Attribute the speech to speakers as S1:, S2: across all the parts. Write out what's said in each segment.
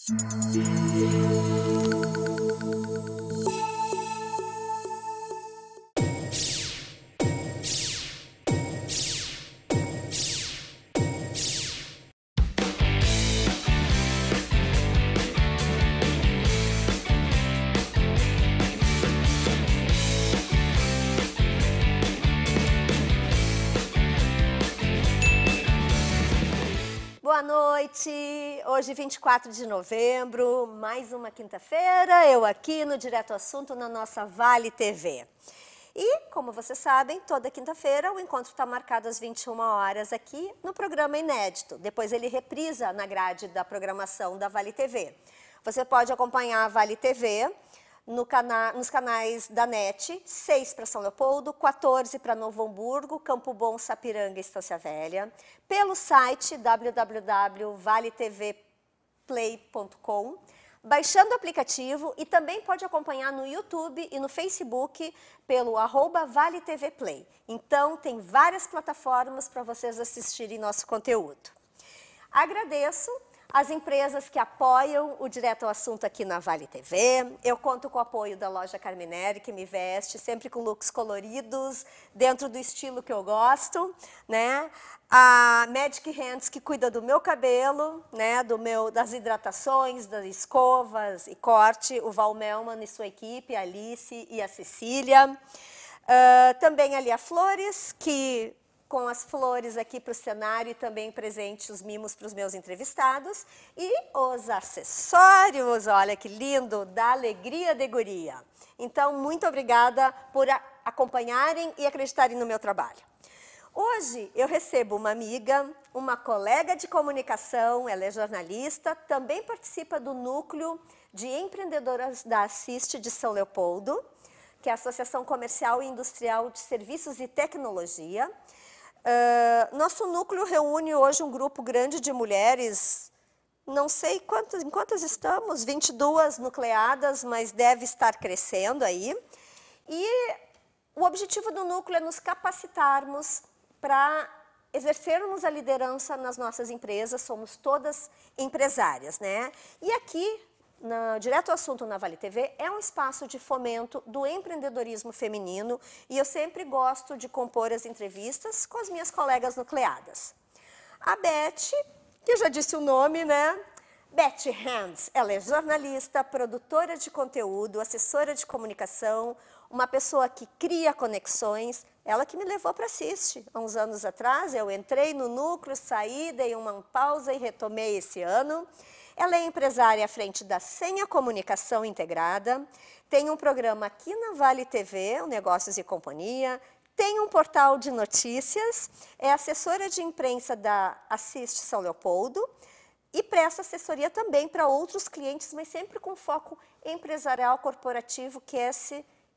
S1: Boa noite, hoje 24 de novembro, mais uma quinta-feira, eu aqui no Direto ao Assunto na nossa Vale TV. E, como vocês sabem, toda quinta-feira o encontro está marcado às 21 horas aqui no programa inédito. Depois ele reprisa na grade da programação da Vale TV. Você pode acompanhar a Vale TV nos canais da NET, 6 para São Leopoldo, 14 para Novo Hamburgo, Campo Bom, Sapiranga e Estância Velha, pelo site www.valetvplay.com, baixando o aplicativo e também pode acompanhar no YouTube e no Facebook pelo @ValeTVPlay. Então, tem várias plataformas para vocês assistirem nosso conteúdo. Agradeço as empresas que apoiam o Direto ao Assunto aqui na Vale TV. Eu conto com o apoio da loja Carmineri, que me veste sempre com looks coloridos, dentro do estilo que eu gosto, né? A Magic Hands, que cuida do meu cabelo, né? Das hidratações, das escovas e corte, o Val Melman e sua equipe, a Alice e a Cecília. Também ali a Flores, que com as flores aqui para o cenário e também presente os mimos para os meus entrevistados. E os acessórios, olha que lindo, da Alegria de Guria. Então, muito obrigada por acompanharem e acreditarem no meu trabalho. Hoje eu recebo uma amiga, uma colega de comunicação, ela é jornalista, também participa do núcleo de empreendedoras da Assiste de São Leopoldo, que é a Associação Comercial e Industrial de Serviços e Tecnologia. Nosso núcleo reúne hoje um grupo grande de mulheres, não sei em quantas estamos, 22 nucleadas, mas deve estar crescendo aí. E o objetivo do núcleo é nos capacitarmos para exercermos a liderança nas nossas empresas, somos todas empresárias, né? E aqui, Direto ao Assunto na Vale TV, é um espaço de fomento do empreendedorismo feminino e eu sempre gosto de compor as entrevistas com as minhas colegas nucleadas. A Beth, que eu já disse o nome, né? Beth Hands, ela é jornalista, produtora de conteúdo, assessora de comunicação, uma pessoa que cria conexões, ela que me levou para a Assiste. Há uns anos atrás, eu entrei no núcleo, saí, dei uma pausa e retomei esse ano. Ela é empresária à frente da Senha Comunicação Integrada, tem um programa aqui na Vale TV, o Negócios e Companhia, tem um portal de notícias, é assessora de imprensa da Assiste São Leopoldo e presta assessoria também para outros clientes, mas sempre com foco empresarial corporativo, que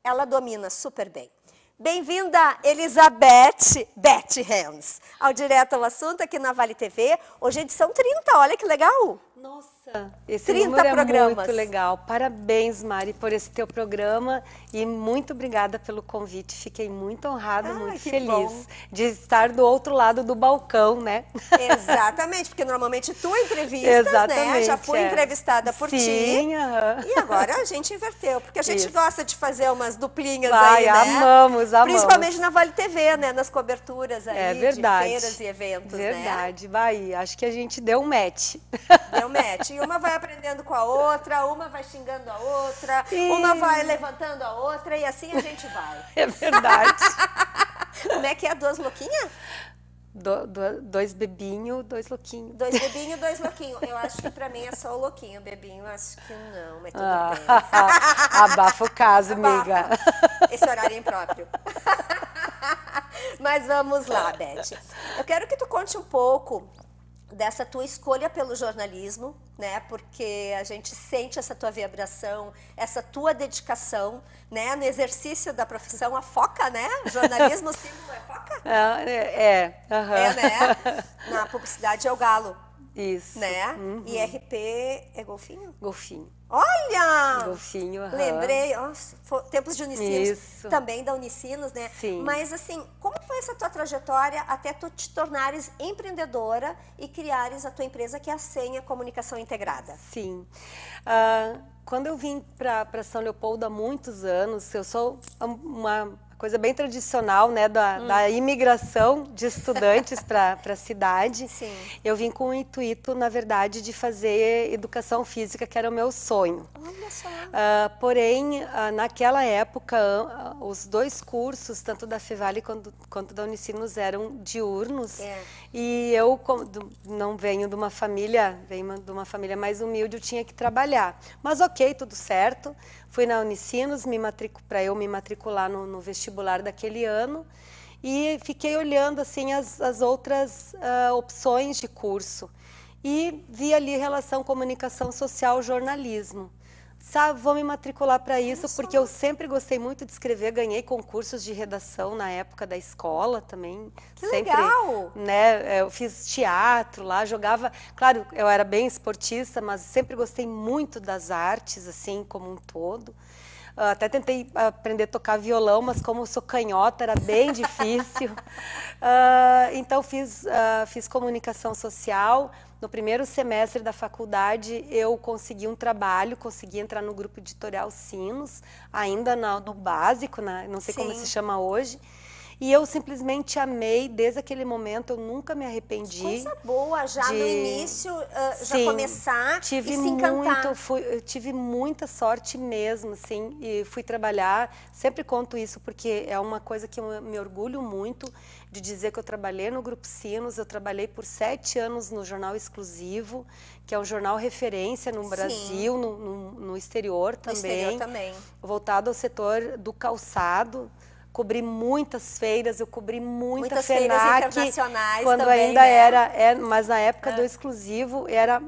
S1: ela domina super bem. Bem-vinda, Elizabeth Beth Hands, ao Direto ao Assunto aqui na Vale TV. Hoje é edição 30, olha que legal!
S2: Nossa, esse número é muito legal. Parabéns, Mari, por esse teu programa e muito obrigada pelo convite. Fiquei muito honrada, muito feliz de estar do outro lado do balcão, né?
S1: Exatamente, porque normalmente tu entrevistas, né? Já fui entrevistada por ti.
S2: Sim,
S1: e agora a gente inverteu, porque a gente gosta de fazer umas duplinhas aí, né?
S2: Amamos.
S1: Principalmente na Vale TV, né? Nas coberturas aí de feiras e eventos,
S2: Verdade, vai. Acho que a gente deu um match.
S1: Deu match. E uma vai aprendendo com a outra, uma vai xingando a outra, uma vai levantando a outra e assim a gente vai.
S2: É verdade.
S1: Como é que é? Duas louquinhas?
S2: Dois bebinhos, dois louquinhos.
S1: Dois bebinhos, dois louquinhos. Eu acho que pra mim é só o louquinho. Bebinho, acho que não, mas tudo bem.
S2: Abafa o caso, amiga.
S1: Esse horário é impróprio. Mas vamos lá, Beth. Eu quero que tu conte um pouco dessa tua escolha pelo jornalismo, né? Porque a gente sente essa tua vibração, essa tua dedicação, né? No exercício da profissão, a foca, né? O jornalismo, o símbolo é foca?
S2: É,
S1: né? Na publicidade é o galo.
S2: Isso.
S1: Né? E RP é golfinho?
S2: Golfinho.
S1: Olha!
S2: Golfinho,
S1: Lembrei, tempos de Unicinos.
S2: Isso.
S1: Também da Unicinos, né?
S2: Sim.
S1: Mas assim, como foi essa tua trajetória até tu te tornares empreendedora e criares a tua empresa, que é a Senha Comunicação Integrada?
S2: Sim. Quando eu vim para São Leopoldo há muitos anos, eu sou uma coisa bem tradicional, né, da imigração de estudantes para a cidade.
S1: Sim.
S2: Eu vim com o intuito, na verdade, de fazer educação física, que era o meu sonho.
S1: Olha só.
S2: Porém, naquela época, os dois cursos, tanto da Fevale quanto da Unicinos, eram diurnos. E eu não venho de uma família, mais humilde, eu tinha que trabalhar. Mas ok, tudo certo. Fui na Unicinos para eu me matricular no vestibular daquele ano e fiquei olhando assim as outras opções de curso e vi ali relação comunicação social, jornalismo. Sabe, vou me matricular para isso porque eu sempre gostei muito de escrever, ganhei concursos de redação na época da escola também.
S1: Que
S2: sempre,
S1: legal!
S2: Né, eu fiz teatro lá, jogava, claro, eu era bem esportista, mas sempre gostei muito das artes, assim, como um todo. Até tentei aprender a tocar violão, mas como eu sou canhota, era bem difícil. Então, fiz comunicação social. No primeiro semestre da faculdade, eu consegui um trabalho, consegui entrar no grupo editorial Sinos, ainda no básico, não sei como se chama hoje. E eu simplesmente amei, desde aquele momento eu nunca me arrependi.
S1: Coisa boa, já no início, já começar e se encantar.
S2: Eu tive muita sorte mesmo, assim, e fui trabalhar, sempre conto isso porque é uma coisa que eu me orgulho muito de dizer que eu trabalhei no Grupo Sinos, eu trabalhei por 7 anos no Jornal Exclusivo, que é um jornal referência no Brasil, no exterior também.
S1: No exterior também.
S2: Voltado ao setor do calçado. Cobri muitas feiras, eu cobri muitas
S1: feiras
S2: FENAC,
S1: internacionais
S2: quando
S1: também,
S2: ainda
S1: né?
S2: mas na época do exclusivo era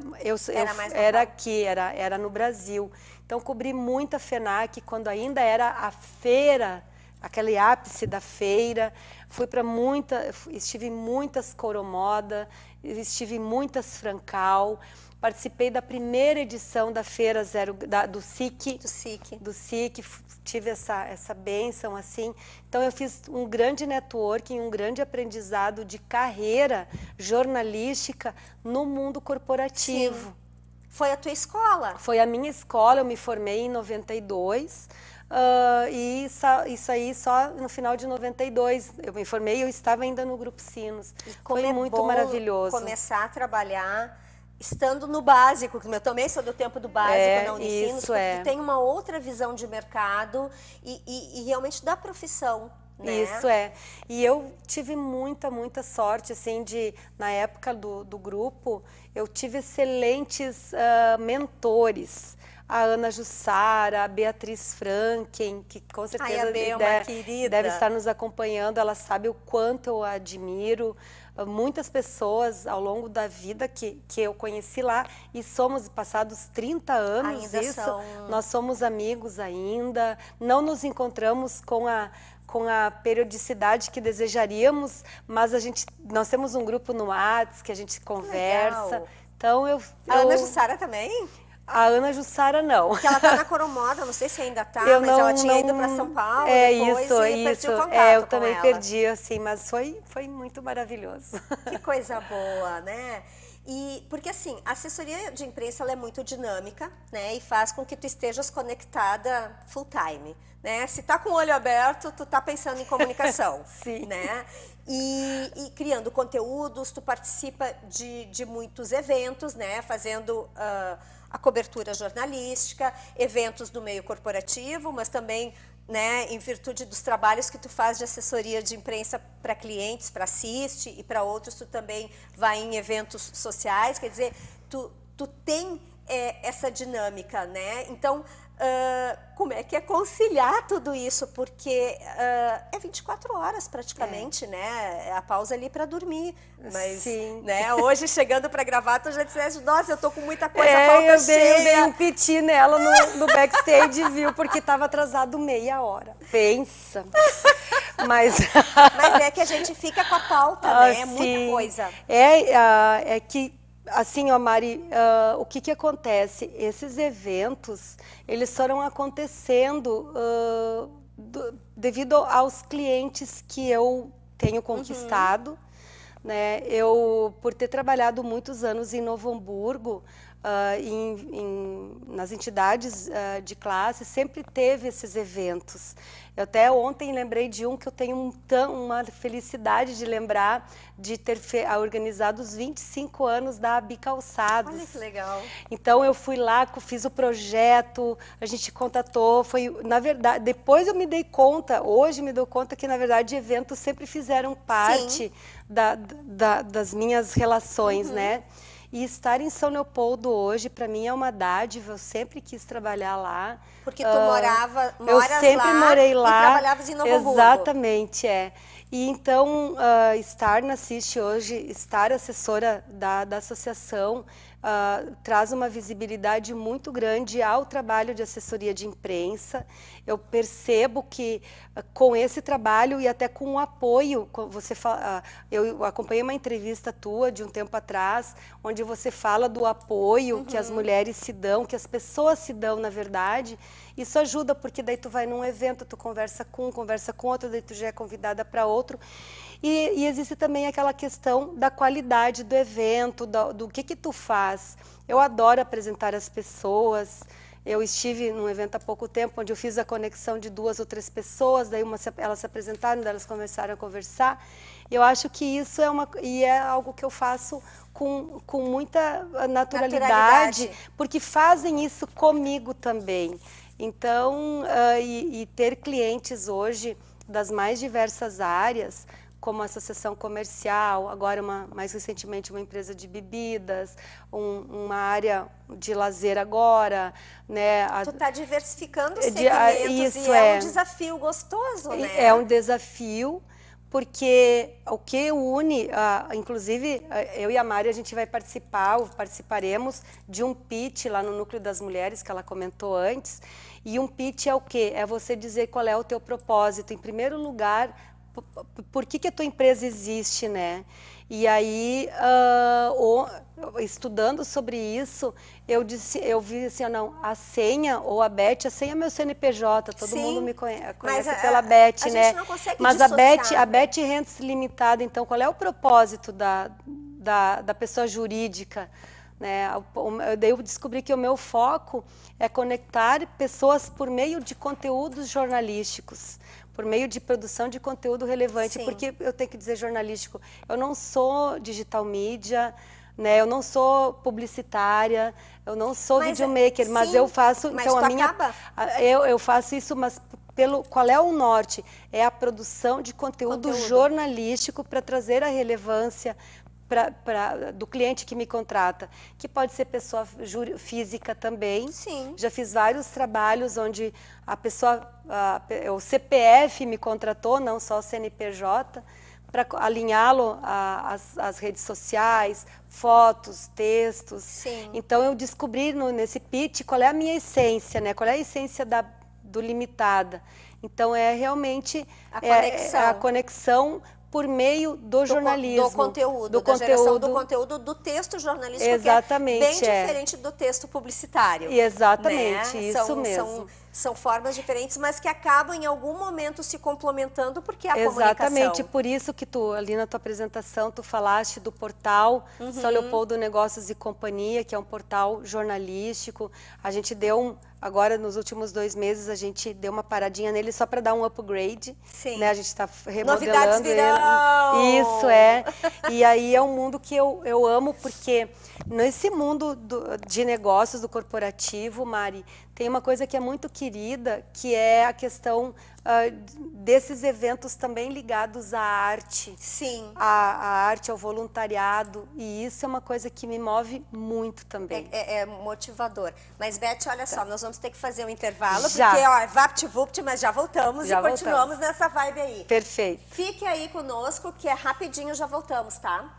S2: no Brasil. Então cobri muita FENAC quando ainda era a feira, aquele ápice da feira. Estive em muitas Coromoda, estive em muitas Francal. Participei da primeira edição da feira do SIC. Tive essa bênção, assim. Então, eu fiz um grande networking, um grande aprendizado de carreira jornalística no mundo corporativo.
S1: Sim. Foi a tua escola?
S2: Foi a minha escola, eu me formei em 92. E isso aí só no final de 92. Eu me formei e eu estava ainda no Grupo Sinos. Foi muito maravilhoso.
S1: Começar a trabalhar estando no básico, que eu também sou do tempo do básico na Unicinos, porque tem uma outra visão de mercado e realmente da profissão. Né?
S2: Isso é. E eu tive muita sorte, assim, na época do grupo, eu tive excelentes mentores. A Ana Jussara, a Beatriz Franken, que com certeza deve estar nos acompanhando, ela sabe o quanto eu a admiro. Muitas pessoas ao longo da vida que eu conheci lá e somos passados 30 anos nós somos amigos ainda, não nos encontramos com a periodicidade que desejaríamos, mas nós temos um grupo no WhatsApp que a gente conversa.
S1: Legal.
S2: Então
S1: a Ana Jussara também?
S2: A Ana Jussara não.
S1: Porque ela está na Coromoda, não sei se ainda está, mas ela tinha ido para São Paulo depois e perdi o contato
S2: eu também perdi, assim, mas foi muito maravilhoso.
S1: Que coisa boa, né? E porque assim, a assessoria de imprensa ela é muito dinâmica, né? E faz com que tu estejas conectada full time, né? Se tá com o olho aberto, tu tá pensando em comunicação,
S2: Sim.
S1: né? E criando conteúdos, tu participa de muitos eventos, né? Fazendo a cobertura jornalística, eventos do meio corporativo, mas também, né, em virtude dos trabalhos que tu faz de assessoria de imprensa para clientes, para Assiste e para outros, tu também vai em eventos sociais, quer dizer, tu tem essa dinâmica, né? Então, como é que é conciliar tudo isso? Porque é 24 horas praticamente, né? A pausa ali para dormir. Mas,
S2: sim.
S1: Né, hoje, chegando para gravar, tu já disseste, nossa, eu tô com muita coisa, a pauta cheia.
S2: Eu dei um piti nela no backstage, viu? Porque estava atrasado meia hora. Pensa. Mas
S1: é que a gente fica com a pauta, né? É muita coisa.
S2: É que assim, ó, Mari, o que acontece? Esses eventos, eles foram acontecendo devido aos clientes que eu tenho conquistado, né? Eu, por ter trabalhado muitos anos em Novo Hamburgo, nas entidades de classe, sempre teve esses eventos. Eu até ontem lembrei de um que eu tenho uma felicidade de lembrar, de ter organizado os 25 anos da Abi Calçados.
S1: Olha que legal.
S2: Então eu fui lá, fiz o projeto, a gente contatou, na verdade, depois eu me dei conta, hoje me dou conta que na verdade eventos sempre fizeram parte das minhas relações, né? E estar em São Leopoldo hoje, para mim, é uma dádiva. Eu sempre quis trabalhar lá.
S1: Porque tu moras
S2: eu sempre morei lá.
S1: E trabalhavas em Novo Hamburgo.
S2: Exatamente, E então, estar na CIST hoje, estar assessora da associação, traz uma visibilidade muito grande ao trabalho de assessoria de imprensa. Eu percebo que com esse trabalho e até com o apoio, eu acompanhei uma entrevista tua de um tempo atrás, onde você fala do apoio que as mulheres se dão, que as pessoas se dão, na verdade. Isso ajuda, porque daí tu vai num evento, tu conversa com outro, daí tu já é convidada para outro. E existe também aquela questão da qualidade do evento, do que tu faz. Eu adoro apresentar as pessoas. Eu estive num evento há pouco tempo, onde eu fiz a conexão de 2 ou 3 pessoas, daí elas se apresentaram, daí elas começaram a conversar. Eu acho que isso é algo que eu faço com muita naturalidade, porque fazem isso comigo também. Então, e ter clientes hoje das mais diversas áreas, como a associação comercial, agora mais recentemente uma empresa de bebidas, uma área de lazer agora, né?
S1: Tu está diversificando os segmentos e é um desafio gostoso, né?
S2: É um desafio, porque o que une, inclusive eu e a Mari, a gente vai participaremos de um pitch lá no Núcleo das Mulheres, que ela comentou antes, e um pitch é o quê? É você dizer qual é o teu propósito. Em primeiro lugar, por que a tua empresa existe, né? E aí, estudando sobre isso, eu vi assim, não, a senha ou a Beth, a senha é meu CNPJ, todo mundo me conhece pela Beth, né?
S1: Gente não consegue
S2: mas
S1: dissociar,
S2: a Beth Rentes Limitada, então, qual é o propósito da pessoa jurídica? Né? Daí eu descobri que o meu foco é conectar pessoas por meio de conteúdos jornalísticos, por meio de produção de conteúdo relevante. Porque eu tenho que dizer jornalístico, eu não sou digital media, né? Eu não sou publicitária, eu não sou videomaker, mas eu faço...
S1: Mas
S2: então,
S1: eu
S2: faço isso, mas qual é o norte? É a produção de conteúdo jornalístico para trazer a relevância do cliente que me contrata, que pode ser pessoa física também.
S1: Sim.
S2: Já fiz vários trabalhos onde o CPF me contratou, não só o CNPJ, para alinhá-lo às redes sociais, fotos, textos.
S1: Sim.
S2: Então eu descobri nesse pitch qual é a minha essência, né? Qual é a essência do Limitada. Então é realmente a conexão por meio do jornalismo.
S1: Do conteúdo, geração do conteúdo do texto jornalístico,
S2: exatamente,
S1: que é bem diferente do texto publicitário.
S2: Exatamente,
S1: né?
S2: Isso mesmo.
S1: São formas diferentes, mas que acabam em algum momento se complementando, porque é a
S2: Exatamente,
S1: comunicação.
S2: por isso que ali na tua apresentação, tu falaste do portal São Leopoldo Negócios e Companhia, que é um portal jornalístico. A gente agora, nos últimos 2 meses, a gente deu uma paradinha nele só para dar um upgrade.
S1: Sim.
S2: Né? A gente está remodelando
S1: Novidades virão!
S2: ele. Isso, E aí é um mundo que eu amo, porque nesse mundo de negócios, do corporativo, Mari, tem uma coisa que é muito querida, que é a questão desses eventos também ligados à arte.
S1: Sim.
S2: À arte, ao voluntariado. E isso é uma coisa que me move muito também.
S1: É motivador. Mas, Beth, olha só, nós vamos ter que fazer um intervalo,
S2: Já.
S1: porque, ó, vapt-vupt, mas já voltamos continuamos nessa vibe aí.
S2: Perfeito.
S1: Fique aí conosco, que é rapidinho, já voltamos, tá?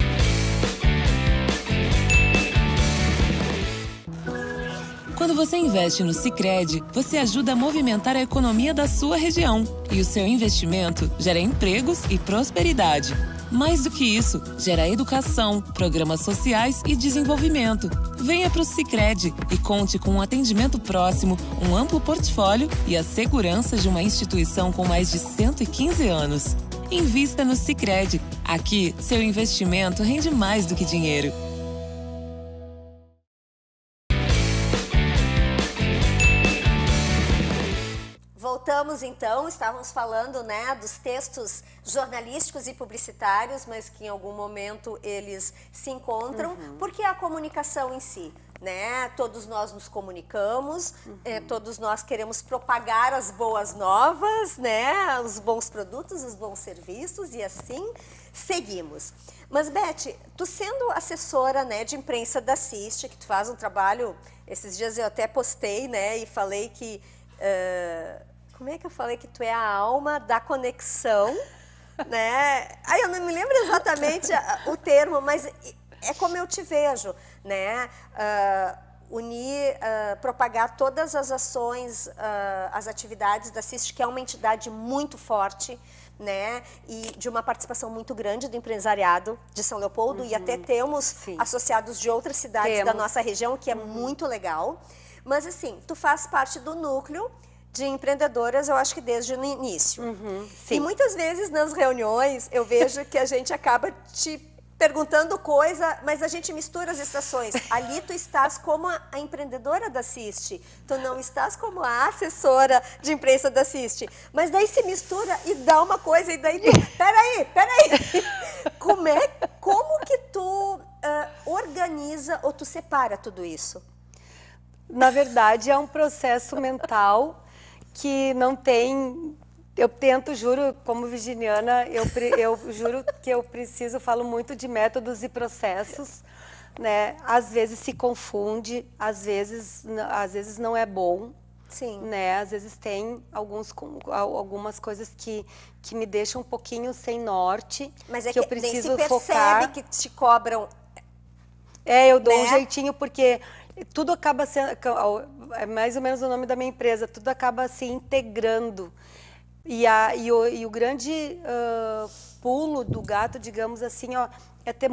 S3: Quando você investe no Sicredi, você ajuda a movimentar a economia da sua região. E o seu investimento gera empregos e prosperidade. Mais do que isso, gera educação, programas sociais e desenvolvimento. Venha para o Sicredi e conte com um atendimento próximo, um amplo portfólio e a segurança de uma instituição com mais de 115 anos. Invista no Sicredi. Aqui, seu investimento rende mais do que dinheiro.
S1: Voltamos então, estávamos falando, né, dos textos jornalísticos e publicitários, mas que em algum momento eles se encontram, porque a comunicação em si, né, todos nós nos comunicamos, todos nós queremos propagar as boas novas, né, os bons produtos, os bons serviços e assim seguimos. Mas Beth, tu sendo assessora, né, de imprensa da CIST, que tu faz um trabalho, esses dias eu até postei, né, e falei que... como é que eu falei que tu é a alma da conexão, né? Aí eu não me lembro exatamente o termo, mas é como eu te vejo, né? Unir, propagar todas as ações, as atividades da CIST, que é uma entidade muito forte, né? E de uma participação muito grande do empresariado de São Leopoldo, e até temos associados de outras cidades da nossa região, que é muito legal. Mas assim, tu faz parte do núcleo de empreendedoras, eu acho que desde o início. E muitas vezes nas reuniões eu vejo que a gente acaba te perguntando coisa, mas a gente mistura as estações. Ali tu estás como a empreendedora da CIST, tu não estás como a assessora de imprensa da CIST. Mas daí se mistura e dá uma coisa, e daí tu... Peraí! Como que tu organiza ou tu separa tudo isso?
S2: Na verdade, é um processo mental que não tem... Eu tento, juro, como virginiana, eu juro que eu falo muito de métodos e processos, né? Às vezes se confunde, às vezes não é bom, né? Às vezes tem algumas coisas que me deixam um pouquinho sem norte,
S1: mas é
S2: que eu preciso
S1: nem se
S2: focar.
S1: Percebe que te cobram.
S2: Eu dou um jeitinho, porque tudo acaba sendo, é mais ou menos o nome da minha empresa, tudo acaba se integrando. E o grande pulo do gato, digamos assim, é ter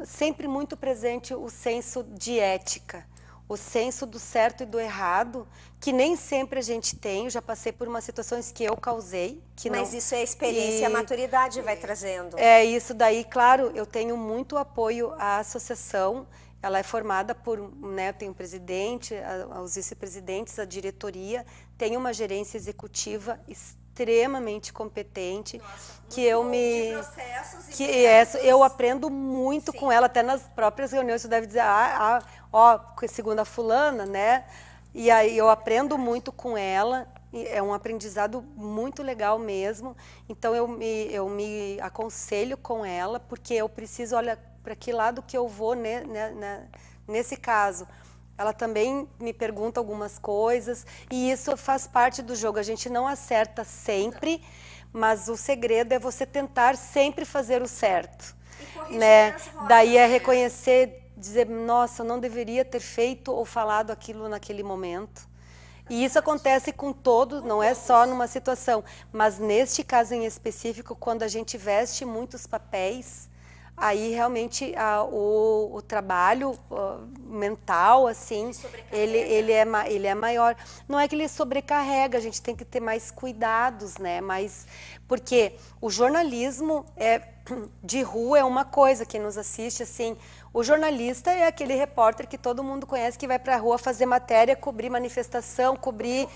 S2: sempre muito presente o senso de ética, o senso do certo e do errado, que nem sempre a gente tem. Eu já passei por umas situações que eu causei.
S1: Mas isso é a experiência, a maturidade vai trazendo.
S2: É isso daí, claro, eu tenho muito apoio à associação. Ela é formada por, né, tem um presidente, os vice-presidentes, a diretoria, tem uma gerência executiva extremamente competente.
S1: Nossa,
S2: que eu me
S1: de processos e
S2: que eu aprendo muito com ela, até nas próprias reuniões. Você deve dizer, segundo a fulana, né? E aí eu aprendo muito com ela. É um aprendizado muito legal mesmo. Então eu me aconselho com ela, porque eu preciso, olha, para que lado que eu vou, né, nesse caso. Ela também me pergunta algumas coisas, e isso faz parte do jogo. A gente não acerta sempre, mas o segredo é você tentar sempre fazer o certo, né? Daí é reconhecer, dizer, nossa, eu não deveria ter feito ou falado aquilo naquele momento. E isso acontece com todos, não é só numa situação, mas neste caso em específico, quando a gente veste muitos papéis, aí realmente o trabalho mental, assim, ele é maior. Não é que ele sobrecarrega, a gente tem que ter mais cuidados, né? Porque o jornalismo de rua é uma coisa, quem nos assiste, assim, o jornalista é aquele repórter que todo mundo conhece, que vai para a rua fazer matéria, cobrir manifestação, cobrir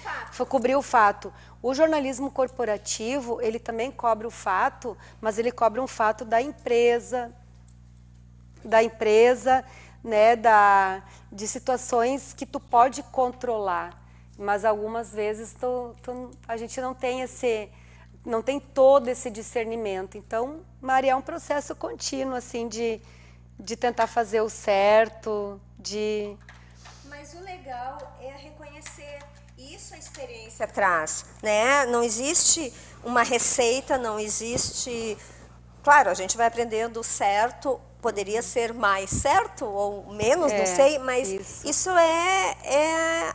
S2: o fato. O jornalismo corporativo, ele também cobre o fato, mas ele cobre um fato da empresa, né, de situações que tu pode controlar, mas algumas vezes a gente não tem todo esse discernimento. Então, Maria, é um processo contínuo, assim, de tentar fazer o certo,
S1: Mas o legal é reconhecer isso, a experiência traz, né? Não existe uma receita, não existe... Claro, a gente vai aprendendo o certo, poderia ser mais certo ou menos, não sei, mas isso é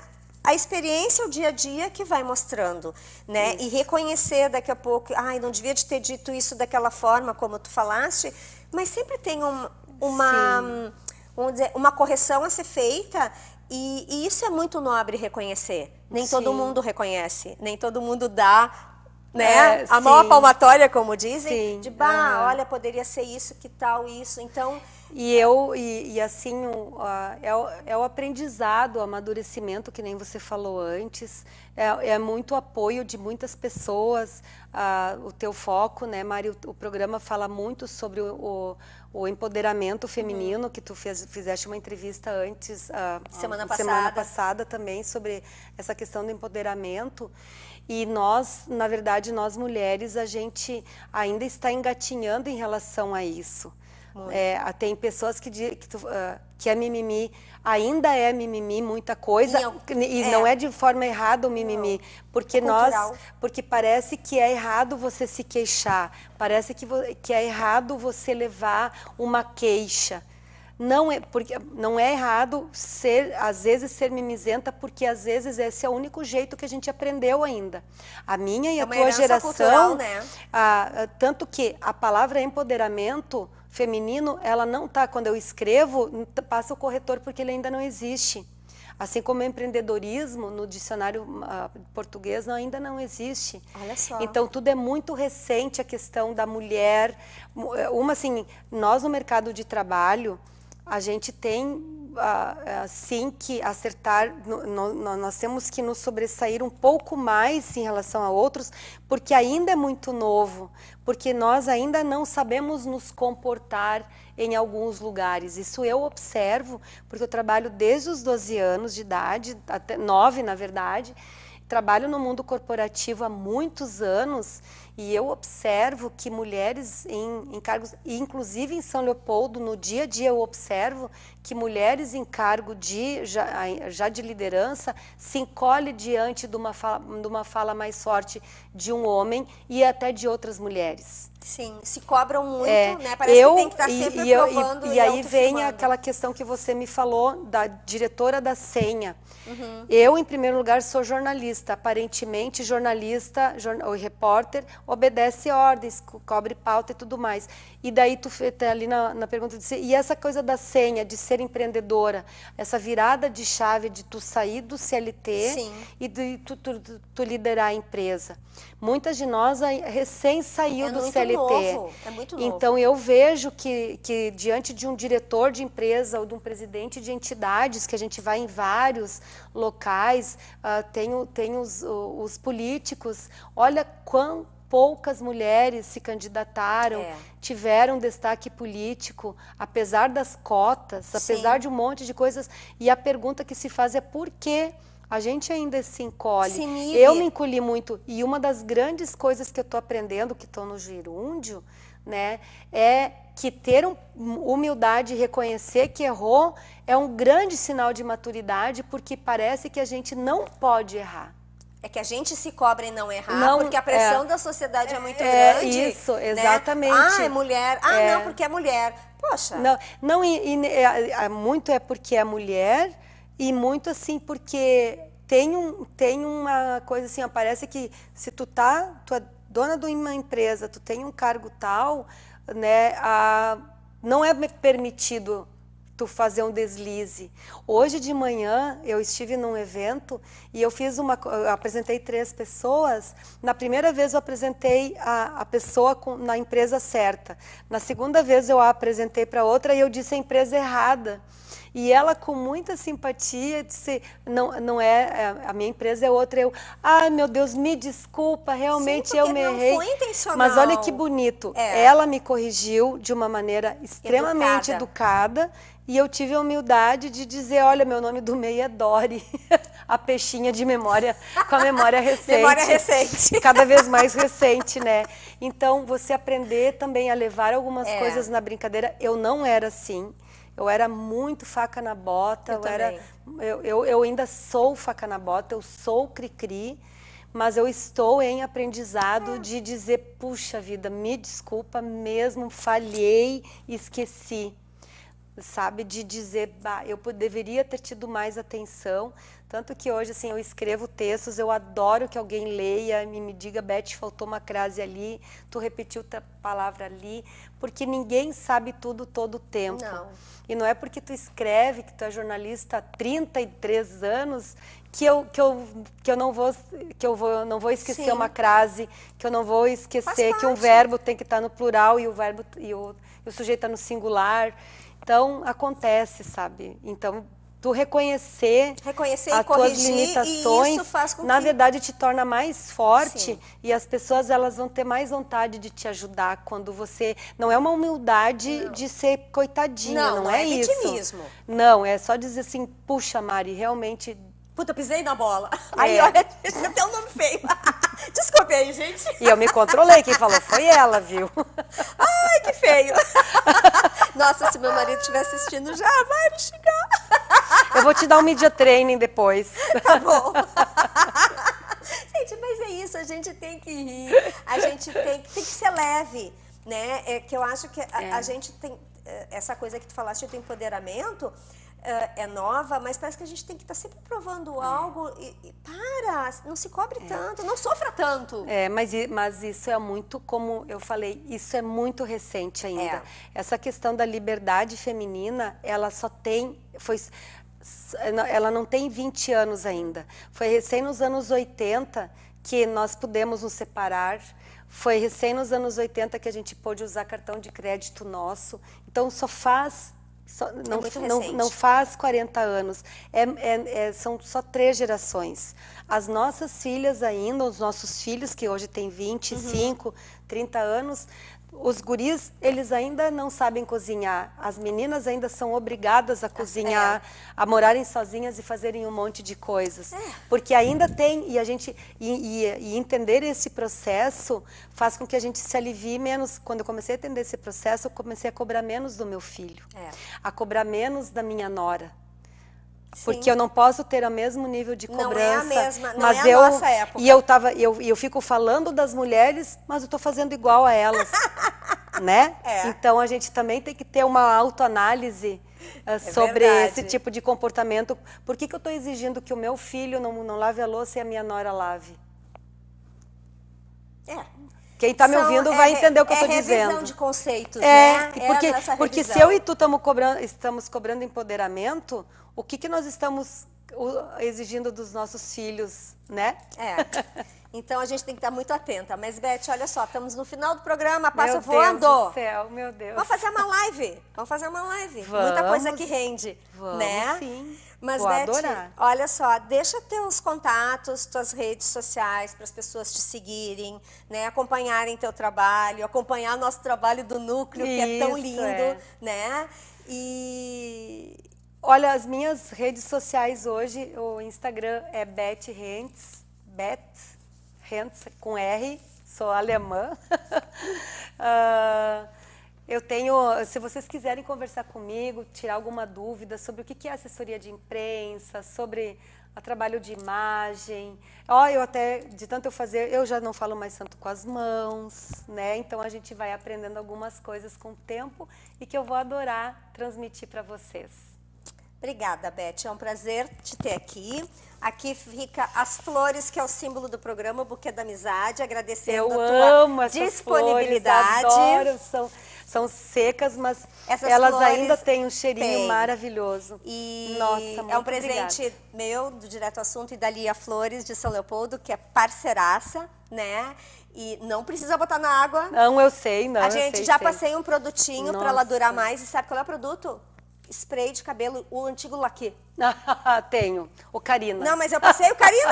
S1: a experiência, o dia a dia que vai mostrando, né? Isso. E reconhecer daqui a pouco, ai, não devia de ter dito isso daquela forma como tu falaste, mas sempre tem vamos dizer, uma correção a ser feita e isso é muito nobre reconhecer. Nem Sim. todo mundo reconhece, nem todo mundo dá, né? A maior palmatória, como dizem, Sim. de olha, poderia ser isso, que tal isso, então...
S2: E assim, é o aprendizado, o amadurecimento, que nem você falou antes, é muito apoio de muitas pessoas, o teu foco, né, Mari, o programa fala muito sobre o empoderamento feminino, que tu fizeste uma entrevista antes, semana passada também, sobre essa questão do empoderamento. E nós, na verdade, nós mulheres, a gente ainda está engatinhando em relação a isso. Tem pessoas que é mimimi, ainda é mimimi muita coisa, não é de forma errada o mimimi, porque parece que é errado você se queixar, parece que é errado você levar uma queixa. Não é errado às vezes ser mimizenta, porque às vezes esse é o único jeito que a gente aprendeu ainda. A minha e a tua geração, cultural, né? Tanto que a palavra empoderamento feminino, ela não está, quando eu escrevo, passa o corretor porque ele ainda não existe. Assim como empreendedorismo, no dicionário português, ainda não existe.
S1: Olha só.
S2: Então, tudo é muito recente, a questão da mulher. Nós no mercado de trabalho, a gente tem, sim, que acertar, nós temos que nos sobressair um pouco mais em relação a outros, porque ainda é muito novo, porque nós ainda não sabemos nos comportar em alguns lugares. Isso eu observo, porque eu trabalho desde os 12 anos de idade, até 9, na verdade, trabalho no mundo corporativo há muitos anos, e eu observo que mulheres em cargos, inclusive em São Leopoldo, no dia a dia eu observo que mulheres em cargo já de liderança se encolhem diante de uma fala mais forte de um homem e até de outras mulheres.
S1: Sim, se cobram muito, né? Parece que tem que estar sempre provando
S2: e aí vem aquela questão que você me falou da diretora da senha. Uhum. Eu, em primeiro lugar, sou jornalista. Aparentemente, jornalista, o repórter, obedece ordens, cobre pauta e tudo mais. E daí tu ali na pergunta, e essa coisa da senha, de ser empreendedora, essa virada de chave de tu sair do CLT Sim. e de tu liderar a empresa. Muitas de nós recém saiu do CLT.
S1: É muito novo.
S2: Então eu vejo que diante de um diretor de empresa ou de um presidente de entidades, que a gente vai em vários locais, tem os políticos, olha quão poucas mulheres se candidataram, tiveram destaque político, apesar das cotas, Sim. apesar de um monte de coisas. E a pergunta que se faz é por quê? A gente ainda se encolhe. Eu me encolhi muito. E uma das grandes coisas que eu estou aprendendo, que estou no gerúndio, né, é que ter humildade e reconhecer que errou é um grande sinal de maturidade, porque parece que a gente não pode errar.
S1: É que a gente se cobra em não errar, porque a pressão da sociedade é muito grande.
S2: Isso, exatamente.
S1: Né? É mulher. Não, porque é mulher. Poxa.
S2: Muito é porque é mulher e muito assim porque tem uma coisa assim, parece que se tu é dona de uma empresa, tu tem um cargo tal, né, não é permitido tu fazer um deslize. Hoje de manhã eu estive num evento e eu apresentei 3 pessoas. Na primeira vez eu apresentei a pessoa na empresa certa. Na segunda vez eu a apresentei para outra e eu disse a empresa errada. E ela, com muita simpatia, disse, não é, a minha empresa é outra. Meu Deus, me desculpa, realmente eu me errei.
S1: Não foi intencional.
S2: Mas olha que bonito, ela me corrigiu de uma maneira extremamente educada e eu tive a humildade de dizer, olha, meu nome do MEI é Dori, a peixinha de memória, com a memória recente.
S1: Memória recente.
S2: Cada vez mais recente, né? Então, você aprender também a levar algumas coisas na brincadeira. Eu não era assim. Eu era muito faca na bota, eu ainda sou faca na bota, eu sou cri-cri, mas eu estou em aprendizado de dizer, puxa vida, me desculpa mesmo, falhei, esqueci. sabe? De dizer, bah, eu deveria ter tido mais atenção. Tanto que hoje, assim, eu escrevo textos, eu adoro que alguém leia e me diga, Beth, faltou uma crase ali, tu repetiu outra palavra ali, porque ninguém sabe tudo todo o tempo.
S1: Não.
S2: E não é porque tu escreve, que tu é jornalista há 33 anos, que eu não vou esquecer
S1: Sim.
S2: uma crase, que eu não vou esquecer que um verbo tem que estar no plural e o sujeito está no singular. Então, acontece, sabe? Então, tu reconhecer as tuas limitações,
S1: e isso faz com
S2: na
S1: que...
S2: verdade, te torna mais forte.
S1: Sim.
S2: E as pessoas elas vão ter mais vontade de te ajudar quando você... Não é uma humildade de ser coitadinha, não é isso.
S1: Vitimismo.
S2: Não, é só dizer assim, puxa, Mari, realmente...
S1: Puta, eu pisei na bola. Aí, olha, esse é um nome feio. Desculpe aí, gente.
S2: E eu me controlei, quem falou foi ela, viu?
S1: Ai, que feio. Nossa, se meu marido estiver assistindo já, vai me xingar.
S2: Eu vou te dar um media training depois.
S1: Tá bom. Gente, mas é isso, a gente tem que rir, a gente tem que ser leve, né? É que eu acho que a gente tem, essa coisa que tu falaste do empoderamento, é nova, mas parece que a gente tem que estar sempre provando algo e para, não se cobre tanto, não sofra tanto.
S2: Mas isso é muito, como eu falei, isso é muito recente ainda. Essa questão da liberdade feminina, ela só tem, ela não tem 20 anos ainda. Foi recém nos anos 80 que nós pudemos nos separar. Foi recém nos anos 80 que a gente pôde usar cartão de crédito nosso. Então, não faz 40 anos, são só 3 gerações. As nossas filhas ainda, os nossos filhos, que hoje têm 25, 30 anos, os guris, eles ainda não sabem cozinhar. As meninas ainda são obrigadas a cozinhar, a morarem sozinhas e fazerem um monte de coisas. Porque ainda tem, e entender esse processo faz com que a gente se alivie menos. Quando eu comecei a entender esse processo, eu comecei a cobrar menos do meu filho, a cobrar menos da minha nora. Porque eu não posso ter o mesmo nível de cobrança. Não é a mesma, não é a nossa época. E eu fico falando das mulheres, mas eu estou fazendo igual a elas, né? Então, a gente também tem que ter uma autoanálise sobre esse tipo de comportamento. Por que eu estou exigindo que o meu filho não lave a louça e a minha nora lave? Quem está me ouvindo vai entender o que eu estou dizendo. É revisão
S1: de conceitos, né?
S2: Porque se eu e tu estamos cobrando empoderamento, o que nós estamos exigindo dos nossos filhos, né?
S1: Então, a gente tem que estar muito atenta. Mas, Beth, olha só, estamos no final do programa, passa
S2: Meu
S1: voando.
S2: Deus do céu, meu Deus.
S1: Vamos fazer uma live. Muita coisa que rende, né?
S2: Sim.
S1: Mas,
S2: Vou
S1: Beth,
S2: adorar.
S1: olha só, deixa teus contatos, tuas redes sociais para as pessoas te seguirem, né? Acompanharem teu trabalho, acompanhar nosso trabalho do núcleo, que é tão lindo, né?
S2: Olha, as minhas redes sociais hoje, o Instagram é Beth Hentz, com R, sou alemã. Eu tenho, se vocês quiserem conversar comigo, tirar alguma dúvida sobre o que é assessoria de imprensa, sobre o trabalho de imagem. Eu até, de tanto eu fazer, eu já não falo mais tanto com as mãos, né? Então a gente vai aprendendo algumas coisas com o tempo e que eu vou adorar transmitir para vocês.
S1: Obrigada, Beth. É um prazer te ter aqui. Aqui fica as flores, que é o símbolo do programa, o buquê da amizade, agradecendo a tua disponibilidade.
S2: Flores, adoro, são secas, mas elas ainda têm um cheirinho maravilhoso.
S1: Nossa, muito é um presente meu, do Direto ao Assunto, e da Lia Flores, de São Leopoldo, que é parceiraça, né? E não precisa botar na água.
S2: Não, eu sei, não.
S1: A gente já passei um produtinho para ela durar mais. E sabe qual é o produto? Spray de cabelo, o antigo laque.
S2: Tenho, o Carina.
S1: Não, mas eu passei o Carina,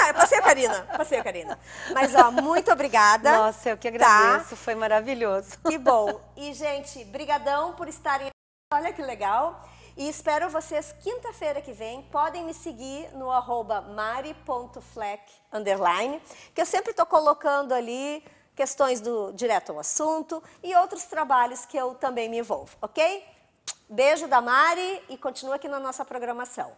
S1: Mas, ó, muito obrigada.
S2: Nossa, eu que agradeço, foi maravilhoso.
S1: Que bom. E, gente, brigadão por estarem aqui, olha que legal. E espero vocês quinta-feira que vem. Podem me seguir no @mari.fleck_, que eu sempre estou colocando ali questões do Direto ao Assunto e outros trabalhos que eu também me envolvo, ok? Beijo da Mari e continua aqui na nossa programação.